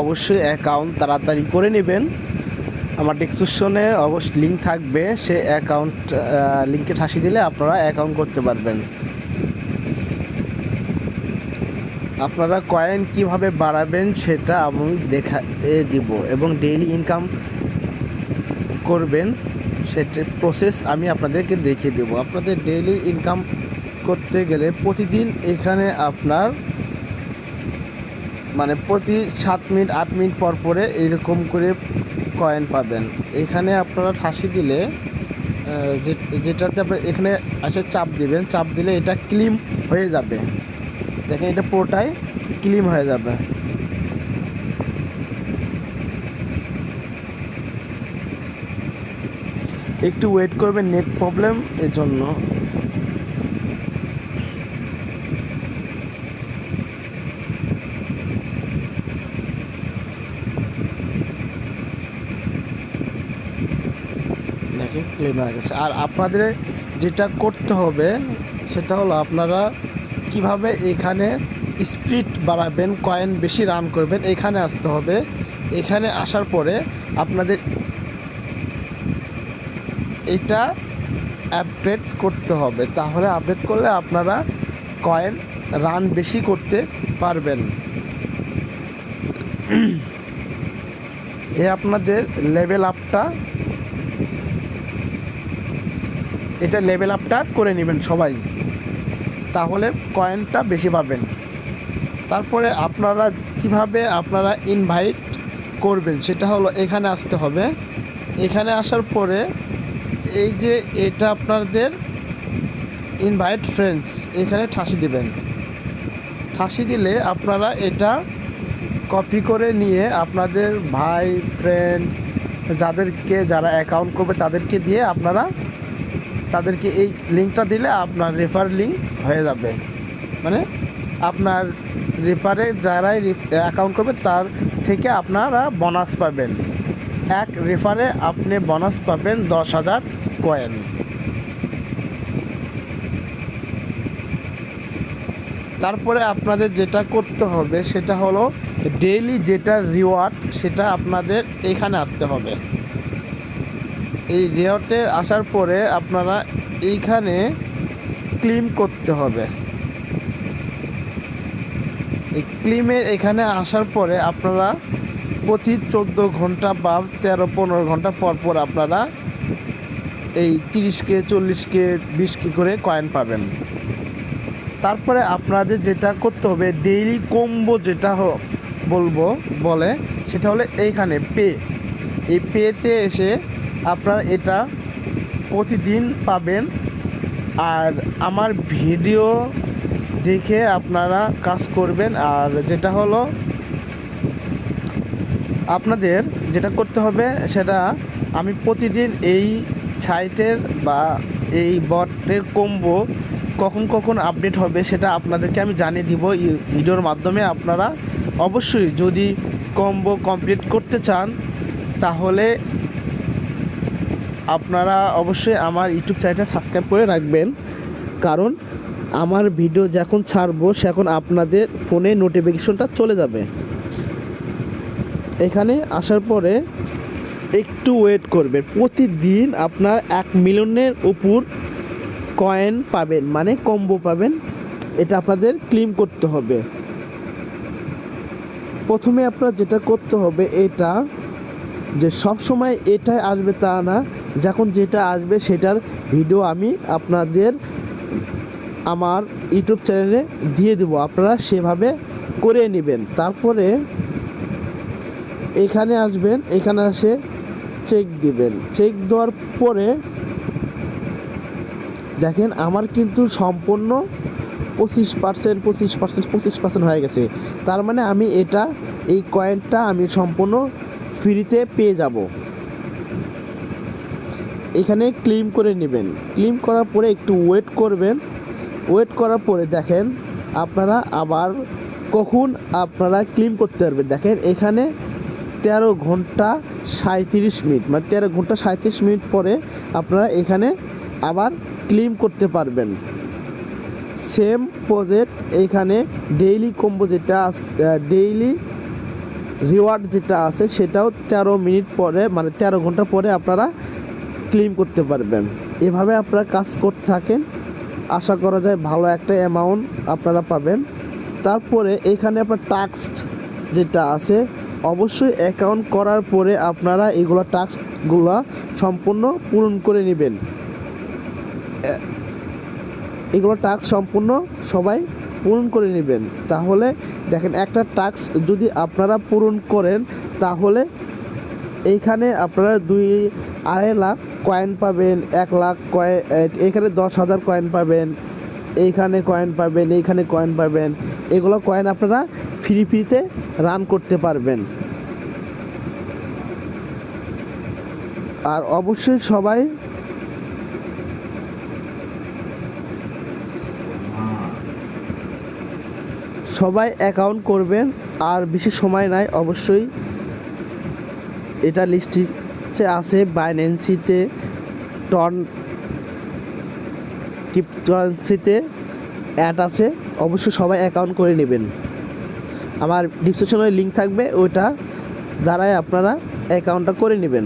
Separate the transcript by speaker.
Speaker 1: অবশ্যই অ্যাকাউন্ট তাড়াতাড়ি করে নেবেন। আমার ডেসক্রিপশনে অবশ্যই লিঙ্ক থাকবে, সে অ্যাকাউন্ট লিঙ্কে ঠাসি দিলে আপনারা অ্যাকাউন্ট করতে পারবেন। আপনারা কয়েন কিভাবে বাড়াবেন সেটা আমি দিব, এবং ডেইলি ইনকাম করবেন সেটার প্রসেস আমি আপনাদেরকে দেখিয়ে দেব। আপনাদের ডেইলি ইনকাম করতে গেলে প্রতিদিন এখানে আপনার প্রতি 7 মিনিট 8 মিনিট পর পরে এরকম করে কয়েন পাবেন। এখানে আপনারা ঠাসি দিলে যেটাতে আপনার এখানে আসে চাপ দিবেন, চাপ দিলে এটা ক্লিম হয়ে যাবে। দেখেন এটা পুরোটাই ক্লিম হয়ে যাবে। একটু ওয়েট করবেন, নেট প্রবলেম এর জন্য। দেখেন ক্লিম হয়ে গেছে। আর আপনাদের যেটা করতে হবে সেটা হলো আপনারা কিভাবে এখানে স্পিড বাড়াবেন, কয়েন বেশি রান করবেন, এখানে আসতে হবে। এখানে আসার পরে আপনাদের এটা আপডেট করতে হবে, তাহলে আপডেট করলে আপনারা কয়েন রান বেশি করতে পারবেন। এ আপনাদের লেভেল আপটা করে নেবেন সবাই, তাহলে কয়েনটা বেশি পাবেন। তারপরে আপনারা কিভাবে আপনারা ইনভাইট করবেন সেটা হলো এখানে আসতে হবে। এখানে আসার পরে এই যে এটা আপনাদের ইনভাইট ফ্রেন্ডস, এখানে ঠাসি দিবেন। ঠাসি দিলে আপনারা এটা কপি করে নিয়ে আপনাদের ভাই ফ্রেন্ড যারা অ্যাকাউন্ট করবে তাদেরকে দিয়ে তাদেরকে এই লিঙ্কটা দিলে আপনার রেফার লিঙ্ক হয়ে যাবে। আপনার রেফারে যারাই অ্যাকাউন্ট করবে তার থেকে আপনারা বোনাস পাবেন। এক রেফারে আপনি বোনাস পাবেন 10,000 কয়েন। তারপরে আপনাদের যেটা করতে হবে সেটা হলো ডেইলি যেটা রিওয়ার্ড সেটা আপনাদের এখানে আসতে হবে। এই রিওয়ার্ডে আসার পরে আপনারা এইখানে ক্লেম করতে হবে। এই ক্লেমের এখানে আসার পরে আপনারা প্রতি 14 ঘন্টা বা 13-15 ঘন্টা পর পর আপনারা এই 30K 40K 20K করে কয়েন পাবেন। তারপরে আপনাদের যেটা করতে হবে ডেইলি কম্বো যেটা বলে সেটা হলো এইখানে এই পেতে এসে আপনারা এটা প্রতিদিন পাবেন। আর আমার ভিডিও দেখে আপনারা কাজ করবেন। আর যেটা হলো আপনাদের যেটা করতে হবে সেটা আমি প্রতিদিন এই সাইটের বা এই বটের কম্বো কখন আপডেট হবে সেটা আপনাদেরকে আমি জানিয়ে দিব ভিডিওর মাধ্যমে। আপনারা অবশ্যই যদি কম্বো কমপ্লিট করতে চান তাহলে আপনারা অবশ্যই আমার ইউটিউব চ্যানেলটা সাবস্ক্রাইব করে রাখবেন, কারণ আমার ভিডিও যখন ছাড়বো সেখন আপনাদের ফোনে নোটিফিকেশনটা চলে যাবে। এখানে আসার পরে একটু ওয়েট করবেন। প্রতিদিন আপনার 1 মিলিয়নের উপর কয়েন পাবেন, কম্বো পাবেন। এটা আপনাদের ক্লেম করতে হবে। প্রথমে আপনার যেটা করতে হবে এটা যে সব সময় এটাই আসবে তা না, যখন যেটা আসবে সেটার ভিডিও আমি আপনাদের আমার ইউটিউব চ্যানেলে দিয়ে দেবো, আপনারা সেভাবে করে নেবেন। তারপরে এখানে আসবেন, এখানে এসে চেক দিবেন। চেক দেওয়ার পরে দেখেন আমার কিন্তু সম্পূর্ণ 25% হয়ে গেছে। তার মানে আমি এই কয়েনটা আমি সম্পূর্ণ ফ্রিতে পেয়ে যাব। এখানে ক্লেম করে নেবেন। ক্লেম করার পরে একটু ওয়েট করবেন। ওয়েট করার পরে দেখেন আপনারা আবার কখন আপনারা ক্লেম করতে পারবেন। দেখেন এখানে 13 ঘন্টা 37 মিনিট 13 ঘন্টা 37 মিনিট পরে আপনারা এখানে আবার ক্লেম করতে পারবেন। সেম প্রজেক্ট এইখানে ডেইলি কম্বো যেটা ডেইলি রিওয়ার্ড যেটা আছে সেটাও 13 মিনিট পরে মানে 13 ঘন্টা পরে আপনারা ক্লেম করতে পারবেন। এভাবে আপনারা কাজ করতে থাকেন, আশা করা যায় ভালো একটা অ্যামাউন্ট আপনারা পাবেন। তারপরে এখানে আপনার টাস্ক যেটা আছে অবশ্যই অ্যাকাউন্ট করার পরে আপনারা এগুলো টাস্কগুলো সম্পূর্ণ পূরণ করে নেবেন। এগুলো টাস্ক সম্পূর্ণ সবাই পূরণ করে নেবেন। তাহলে দেখেন একটা টাস্ক যদি আপনারা পূরণ করেন তাহলে এইখানে আপনারা 2-2.5 লাখ কয়েন পাবেন, 1 লাখ কয়েন, এখানে 10,000 কয়েন পাবেন, এইখানে কয়েন পাবেন, এইখানে কয়েন পাবেন। এগুলো কয়েন আপনারা ফ্রিতে রান করতে পারবেন। আর অবশ্যই সবাই অ্যাকাউন্ট করবেন। আর বেশি সময় নাই, অবশ্যই এটা লিস্টে আছে, বাইন্যান্সিতে, ক্রিপ্টোকারেন্সিতে অ্যাড আছে। অবশ্যই সবাই অ্যাকাউন্ট করে নেবেন। আমার ডিসক্রিপশনে লিঙ্ক থাকবে, ওইটা দ্বারাই আপনারা অ্যাকাউন্টটা করে নেবেন।